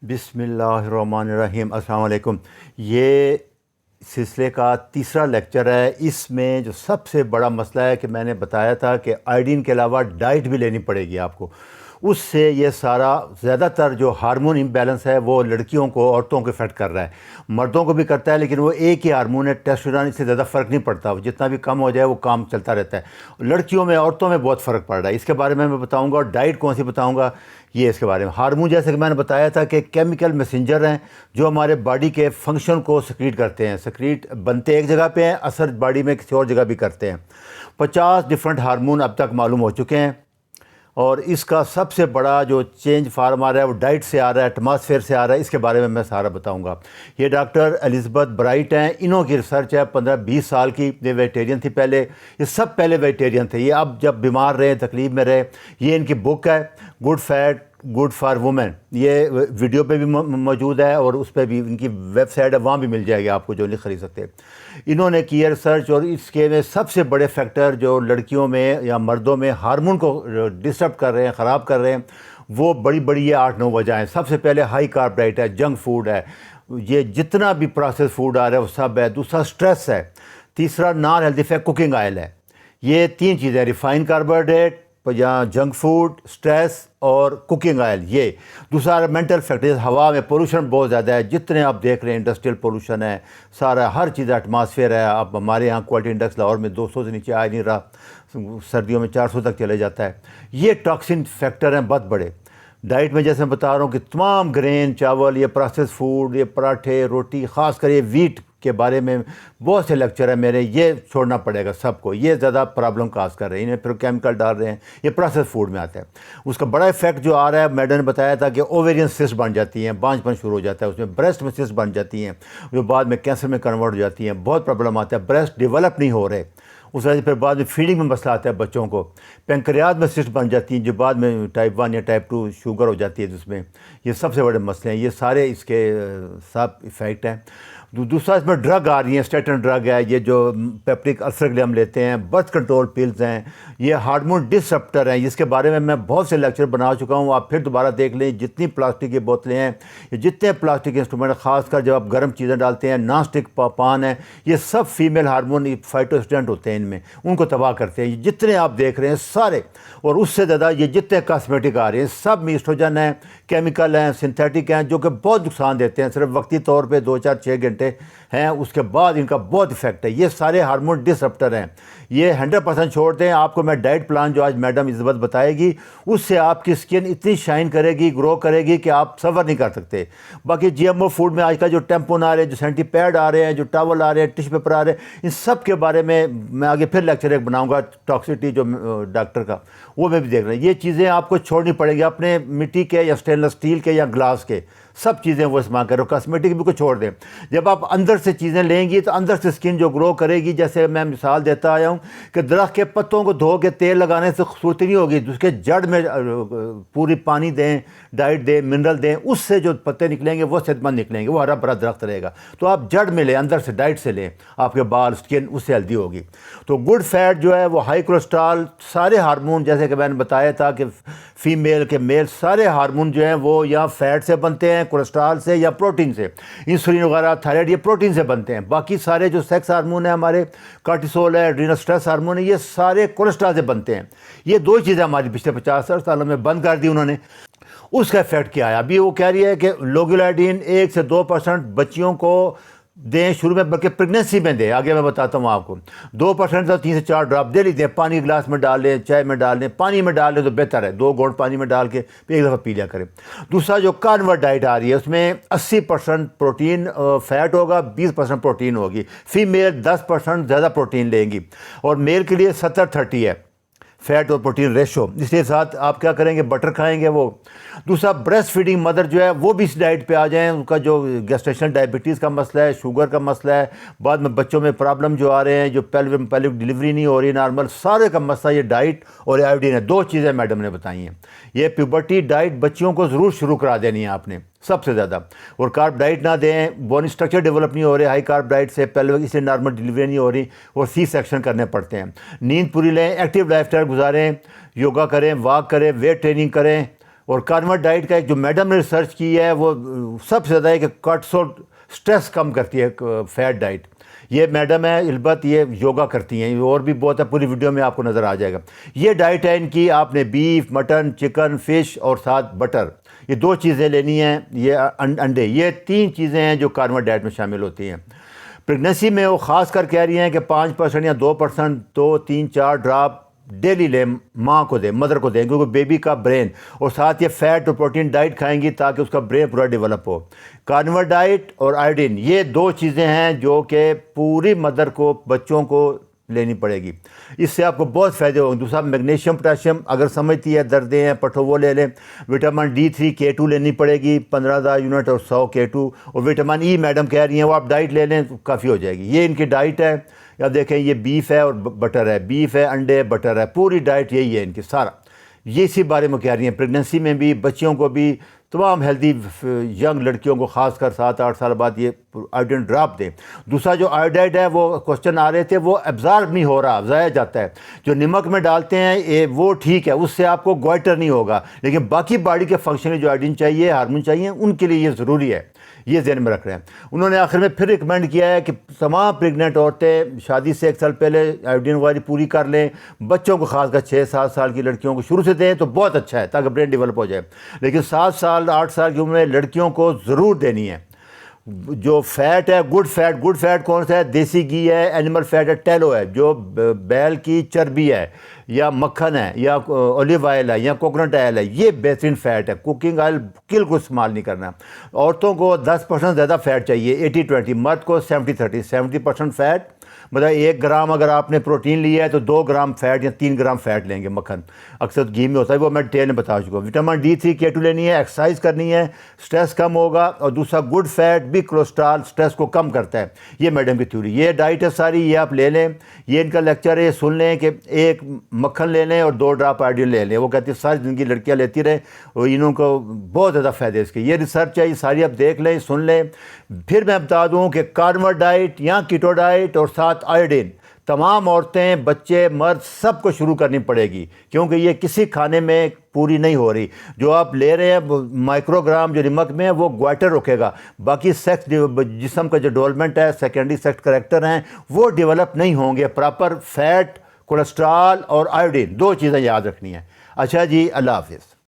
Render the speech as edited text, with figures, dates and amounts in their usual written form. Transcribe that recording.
بسم اللہ الرحمن الرحیم۔ السلام علیکم۔ یہ سلسلے کا تیسرا لیکچر ہے۔ اس میں جو سب سے بڑا مسئلہ ہے کہ میں نے بتایا تھا کہ آئوڈین کے علاوہ ڈائٹ بھی لینی پڑے گی آپ کو، اس سے یہ سارا زیادہ تر جو ہارمون امبیلنس ہے وہ لڑکیوں کو، عورتوں کو افیکٹ کر رہا ہے، مردوں کو بھی کرتا ہے لیکن وہ ایک ہی ہارمون ہے ٹیسٹوسٹیرون، اس سے زیادہ فرق نہیں پڑتا، جتنا بھی کم ہو جائے وہ کام چلتا رہتا ہے۔ لڑکیوں میں، عورتوں میں بہت فرق پڑ رہا ہے، اس کے بارے میں بتاؤں گا، اور ڈائٹ کون سی بتاؤں گا یہ اس کے بارے میں۔ ہارمون جیسے کہ میں نے بتایا تھا کہ کیمیکل میسنجر ہیں جو ہمارے باڈی کے فنکشن کو سیکریٹ کرتے ہیں، سیکریٹ بنتے ایک جگہ پہ ہیں، اثر باڈی میں کسی اور جگہ بھی کرتے ہیں۔ 50 ڈفرینٹ ہارمون اب تک معلوم ہو چکے ہیں، اور اس کا سب سے بڑا جو چینج فارم آ رہا ہے وہ ڈائٹ سے آ رہا ہے، ایٹماسفیئر سے آ رہا ہے، اس کے بارے میں سارا بتاؤں گا۔ یہ ڈاکٹر الزبتھ برائٹ ہیں، انہوں کی ریسرچ ہے 15-20 سال کی، یہ ویجیٹیرین تھی پہلے، یہ سب پہلے ویجیٹیرین تھے، یہ اب جب بیمار رہے، تکلیف میں رہے، یہ ان کی بک ہے good fat good for women, یہ ویڈیو پہ بھی موجود ہے اور اس پہ بھی ان کی ویب سائٹ ہے، وہاں بھی مل جائے گی آپ کو جو نہیں خرید سکتے۔ انہوں نے کی ہے ریسرچ، اور اس کے میں سب سے بڑے فیکٹر جو لڑکیوں میں یا مردوں میں ہارمون کو ڈسٹرب کر رہے ہیں، خراب کر رہے ہیں، وہ بڑی یہ 8-9 وجہ ہیں۔ سب سے پہلے ہائی کارب ڈائٹ ہے، جنک فوڈ ہے، یہ جتنا بھی پروسیس فوڈ آ رہا ہے وہ سب ہے۔ دوسرا سٹریس ہے، تیسرا non healthy fat cooking oil ہے۔ یہ 3 چیزیں، ریفائن کاربوہائیڈریٹ یا جنک فوڈ، سٹریس اور کوکنگ آئل۔ یہ دوسرا مینٹل فیکٹر، ہوا میں پولوشن بہت زیادہ ہے، جتنے آپ دیکھ رہے ہیں انڈسٹریل پولوشن ہے، سارا ہر چیز ایٹماسفیئر ہے۔ اب ہمارے یہاں کوالٹی انڈیکس لاہور میں 200 سے نیچے آ نہیں رہا، سردیوں میں 400 تک چلے جاتا ہے۔ یہ ٹاکسن فیکٹر ہیں بہت بڑے۔ ڈائٹ میں جیسے میں بتا رہا ہوں کہ تمام گرین، چاول، یہ پروسیس فوڈ، یہ پراٹھے، روٹی، خاص کر یہ ویٹ کے بارے میں بہت سے لیکچر ہیں میرے، یہ چھوڑنا پڑے گا سب کو، یہ زیادہ پرابلم کاز کر رہے ہیں، انہیں پھر کیمیکل ڈال رہے ہیں، یہ پروسیس فوڈ میں آتا ہے۔ اس کا بڑا افیکٹ جو آ رہا ہے، میڈم نے بتایا تھا کہ اوویرین سسٹ بن جاتی ہیں، بانجھ پن شروع ہو جاتا ہے، اس میں بریسٹ میں سسٹ بن جاتی ہیں جو بعد میں کینسر میں کنورٹ ہو جاتی ہیں، بہت پرابلم آتا ہے، بریسٹ ڈیولپ نہیں ہو رہے، اس وجہ سے پھر بعد میں فیڈنگ میں مسئلہ آتا ہے بچوں کو، پینکریاز میں سسٹ بن جاتی ہیں جو بعد میں ٹائپ 1 یا ٹائپ 2 شوگر ہو جاتی ہے جس میں، یہ سب سے بڑے مسئلے ہیں، یہ سارے اس کے سب افیکٹ ہیں۔ دوسرا اس میں ڈرگ آ رہی ہیں، اسٹیٹن ڈرگ ہے، یہ جو پیپٹک السر کے لیے ہم لیتے ہیں، برتھ کنٹرول پلز ہیں، یہ ہارمون ڈسرپٹر ہیں، جس کے بارے میں بہت سے لیکچر بنا چکا ہوں، آپ پھر دوبارہ دیکھ لیں۔ جتنی پلاسٹک کی بوتلیں ہیں، جتنے پلاسٹک انسٹرومنٹ، خاص کر جب آپ گرم چیزیں ڈالتے ہیں، نان اسٹک پان ہیں، یہ سب فیمیل ہارمون فائٹو اسٹوڈنٹ ہوتے ہیں، ان میں ان کو تباہ کرتے ہیں، جتنے آپ دیکھ رہے ہیں سارے، اور اس سے زیادہ یہ جتنے کاسمیٹک آ رہے ہیں سب میں ایسٹروجن ہیں، کیمیکل ہیں، سنتھیٹک ہیں، جو کہ بہت نقصان دیتے ہیں، صرف وقتی طور پہ 2-4-6 گھنٹے ہیں، اس کے بعد ان کا بہت افیکٹ ہے۔ یہ سارے ہارمون ڈسرپٹر ہیں، یہ 100% چھوڑ دیں۔ آپ کو میں ڈائٹ پلان جو آج میڈم الزبتھ بتائے گی، اس سے آپ کی اسکن اتنی شائن کرے گی، گرو کرے گی کہ آپ صبر نہیں کر سکتے۔ باقی جی ایم او فوڈ میں آج کل جو ٹیمپون آ رہے ہیں، جو سینٹی پیڈ آ رہے ہیں، جو ٹاول آ رہے ہیں، ٹیشو پیپر آ رہے ہیں، ان سب کے بارے میں آگے پھر لیکچر ایک بناؤں گا، ٹاکسٹی جو ڈاکٹر کا، وہ میں بھی دیکھ رہے ہیں۔ یہ چیزیں آپ کو چھوڑنی پڑے گی، اپنے مٹی کے یا اسٹینلیس اسٹیل کے یا گلاس کے سب چیزیں وہ استعمال کرو، کاسمیٹک بھی کو چھوڑ دیں۔ جب آپ اندر سے چیزیں لیں گی تو اندر سے اسکن جو گرو کرے گی، جیسے میں مثال دیتا آیا ہوں کہ درخت کے پتوں کو دھو کے تیل لگانے سے خوبصورتی نہیں ہوگی، اس کے جڑ میں پوری پانی دیں، ڈائٹ دیں، منرل دیں، اس سے جو پتے نکلیں گے وہ صحت مند نکلیں گے، وہ ہرا بھرا درخت رہے گا۔ تو آپ جڑ میں لیں، اندر سے ڈائٹ سے لیں، آپ کے بال، اسکن اس سے ہیلدی ہوگی۔ تو گڈ فیٹ جو ہے وہ ہائی کولیسٹرول، سارے ہارمون جیسے کہ میں نے بتایا تھا کہ فیمیل کے میل سارے ہارمون جو ہیں وہ یا فیٹ سے بنتے ہیں، کولیسٹرول سے یا پروٹین سے، انسولین وغیرہ، تھائرائڈ، یہ پروٹین سے بنتے ہیں۔ باقی سارے جو سیکس ہارمون ہیں ہمارے، کارٹیسول ہے، ایڈرینل اسٹریس ہارمون ہے، یہ سارے کولیسٹرول سے بنتے ہیں۔ یہ 2 چیزیں ہماری پچھلے 50 سالوں میں بند کر دی انہوں نے۔ اس کا افیکٹ کیا ہے؟ ابھی وہ کہہ رہی ہے کہ لوگولاڈین 1 سے 2% بچیوں کو دیں شروع میں، بلکہ پریگنینسی میں دیں، آگے میں بتاتا ہوں آپ کو۔ 2% تو 3 سے 4 ڈراپ دے لیتے ہیں، پانی گلاس میں ڈال لیں، چائے میں ڈال لیں، پانی میں ڈال لیں تو بہتر ہے، 2 گھونٹ پانی میں ڈال کے ایک دفعہ پی لیا کریں۔ دوسرا جو کارنیور ڈائٹ آ رہی ہے، اس میں 80% پروٹین فیٹ ہوگا، 20% پروٹین ہوگی، فیمیل 10% زیادہ پروٹین لیں گی، اور میل کے لیے 70-30 ہے فیٹ اور پروٹین ریشو۔ اس کے ساتھ آپ کیا کریں گے؟ بٹر کھائیں گے وہ۔ دوسرا بریسٹ فیڈنگ مدر جو ہے وہ بھی اس ڈائٹ پہ آ جائیں، ان کا جو گیسٹیشنل ڈائبٹیز کا مسئلہ ہے، شوگر کا مسئلہ ہے، بعد میں بچوں میں پرابلم جو آ رہے ہیں، جو پیلوک ڈلیوری نہیں ہو رہی نارمل، سارے کا مسئلہ یہ ڈائٹ اور آیوڈین ہے۔ 2 چیزیں میڈم نے بتائی ہیں۔ یہ پیوبرٹی ڈائٹ بچیوں کو ضرور شروع کرا دینی ہے آپ نے سب سے زیادہ، اور کارب ڈائٹ نہ دیں، بون اسٹرکچر ڈیولپ نہیں ہو رہے ہائی کارب ڈائٹ سے، پیلوک اس سے نارمل ڈلیوری نہیں ہو رہی، اور سی سیکشن کرنے پڑتے ہیں۔ نیند پوری لیں، ایکٹیو لائف اسٹائل گزاریں، یوگا کریں، واک کریں، ویٹ ٹریننگ کریں، اور کارنیور ڈائٹ کا ایک جو میڈم نے ریسرچ کی ہے وہ سب سے زیادہ ہے کہ کارٹیسول سٹریس کم کرتی ہے فیٹ ڈائٹ. یہ میڈم ہے البت، یہ یوگا کرتی ہیں، اور بھی بہت ہے، پوری ویڈیو میں آپ کو نظر آ جائے گا. یہ ڈائٹ ہے ان کی. آپ نے بیف، مٹن، چکن، فش اور ساتھ بٹر، یہ 2 چیزیں لینی ہیں. یہ انڈے، یہ 3 چیزیں ہیں جو کارنیور ڈائٹ میں شامل ہوتی ہیں. پریگنینسی میں وہ خاص کر کہہ رہی ہیں کہ 5% یا 2%، 2 3 4 ڈراپ ڈیلی لیں، ماں کو دیں، مدر کو دیں، کیونکہ بیبی کا برین، اور ساتھ یہ فیٹ اور پروٹین ڈائٹ کھائیں گی تاکہ اس کا برین پورا ڈیولپ ہو. کارنیور ڈائٹ اور آئوڈین، یہ 2 چیزیں ہیں جو کہ پوری مدر کو، بچوں کو لینی پڑے گی. اس سے آپ کو بہت فائدے ہوں گے. دوسرا میگنیشیم، پوٹاشیم اگر سمجھتی ہے دردیں ہیں پٹھوں وہ لے لیں. وٹامن D3 K2 لینی پڑے گی 15,000 یونٹ اور 100 K2. اور وٹامن E میڈم کہہ رہی ہیں وہ آپ ڈائٹ لے لیں تو کافی ہو جائے گی. یہ ان کی ڈائٹ ہے. اب دیکھیں یہ بیف ہے اور بٹر ہے، بیف ہے، انڈے، بٹر ہے، پوری ڈائٹ یہی ہے ان کی سارا. یہ اسی بارے میں کہہ رہی ہیں پریگنینسی میں بھی، بچیوں کو بھی، تمام ہیلدی ینگ لڑکیوں کو خاص کر 7-8 سال بعد یہ آئوڈین ڈراپ دیں. دوسرا جو آئوڈائڈ ہے وہ کوشچن آ رہے تھے، وہ ایبزارب نہیں ہو رہا، ضائع جاتا ہے. جو نمک میں ڈالتے ہیں وہ ٹھیک ہے، اس سے آپ کو گوائٹر نہیں ہوگا، لیکن باقی باڈی کے فنکشن جو آئوڈین چاہیے، ہارمون چاہیے، ان کے لیے یہ ضروری ہے. یہ ذہن میں رکھ رہے ہیں. انہوں نے آخر میں پھر ریکمینڈ کیا ہے کہ تمام پریگننٹ عورتیں شادی سے 1 سال پہلے آئوڈین وغیرہ پوری کر لیں. بچوں کو خاص کر 6-7 سال کی لڑکیوں کو شروع سے دیں تو بہت اچھا ہے تاکہ برین ڈیولپ ہو جائے. لیکن 7 سال 8 سال کی عمر میں لڑکیوں کو ضرور دینی ہے. جو فیٹ ہے، گڈ فیٹ کون سا ہے؟ دیسی گھی ہے، اینیمل فیٹ ہے، ٹیلو ہے، جو بیل کی چربی ہے، یا مکھن ہے، یا اولیو آئل ہے، یا کوکونٹ آئل ہے، یہ بہترین فیٹ ہے. کوکنگ آئل بالکل استعمال نہیں کرنا. عورتوں کو 10% زیادہ فیٹ چاہیے، 80-20. مرد کو 70-30، 70% فیٹ. مطلب 1 گرام اگر آپ نے پروٹین لیا ہے تو 2 گرام فیٹ یا 3 گرام فیٹ لیں گے. مکھن اکثر گھی میں ہوتا ہے، وہ میں ڈیٹیل میں بتا چکا ہوں. وٹامن D3 K2 لینی ہے، ایکسرسائز کرنی ہے، سٹریس کم ہوگا. اور دوسرا گڈ فیٹ بھی کولیسٹرول سٹریس کو کم کرتا ہے. یہ میڈم کی تھیوری، یہ ڈائٹ ہے ساری، یہ آپ لے لیں. یہ ان کا لیکچر ہے، یہ سن لیں کہ 1 مکھن لے لیں اور 2 ڈراپ آئوڈین لے لیں. وہ کہتی ہے ساری زندگی لڑکیاں لیتی رہیں، اور انہوں کو بہت زیادہ فائدے اس کے. یہ ریسرچ ہے، یہ ساری آپ دیکھ لیں، سن لیں. پھر میں بتا دوں کہ کارنیور ڈائٹ یا کیٹو ڈائٹ اور ساتھ آئوڈین تمام عورتیں، بچے، مرد سب کو شروع کرنی پڑے گی، کیونکہ یہ کسی کھانے میں پوری نہیں ہو رہی. جو آپ لے رہے ہیں مائکرو گرام جو نمک میں ہے وہ گوائٹر رکھے گا، باقی سیکس جسم کا جو ڈیولپمنٹ ہے، سیکنڈری سیکس کریکٹر ہیں، وہ ڈیولپ نہیں ہوں گے. پراپر فیٹ، کولیسٹرول اور آئوڈین 2 چیزیں یاد رکھنی ہیں. اچھا جی، اللہ حافظ.